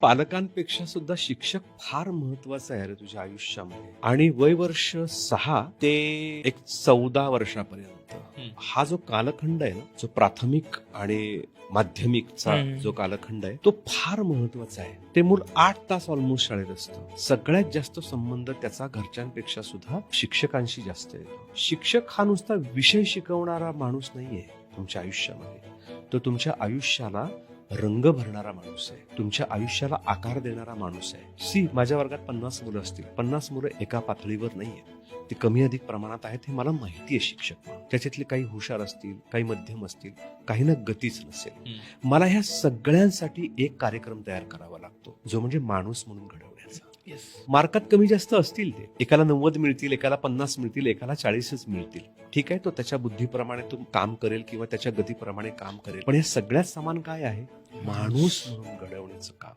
पालकांपेक्षा सुद्धा शिक्षक फार महत्वाचा आहे रे तुझ्या आयुष्यामध्ये. आणि वय वर्ष 6 ते एक 14 वर्षापर्यंत हा जो कालखंड आहे ना, जो प्राथमिक आणि माध्यमिकचा जो कालखंड आहे तो फार महत्वाचा आहे. ते मूल 8 तास ऑलमोस्ट शाळेत असतं. सगळ्यात जास्त संबंध त्याचा घरच्यांपेक्षा सुद्धा शिक्षकांशी जास्त येतो. शिक्षक हा नुसता विषय शिकवणारा माणूस नाहीये तुमच्या आयुष्यामध्ये. तो तुमच्या आयुष्याला रंग भरणारा माणूस आहे, तुमच्या आयुष्याला आकार देणारा माणूस आहे. माझ्या वर्गात 50 मुलं असतील, 50 मुलं एका पातळीवर नाहीये, ते कमी अधिक प्रमाणात आहेत हे मला माहिती आहे शिक्षक म्हणून. त्याच्यातले काही हुशार असतील, काही मध्यम असतील, काही ना गतीच नसेल. मला ह्या सगळ्यांसाठी एक कार्यक्रम तयार करावा लागतो, जो म्हणजे माणूस म्हणून घडवण्याचा. मार्कात कमी जास्त असतील, ते एकाला 90 मिळतील, एकाला 50 मिळतील, एकाला 40च मिळतील. ठीक आहे, तो त्याच्या बुद्धीप्रमाणे तो काम करेल किंवा त्याच्या गतीप्रमाणे काम करेल. पण हे सगळ्यात समान काय आहे? माणूस म्हणून घडवण्याचं काम.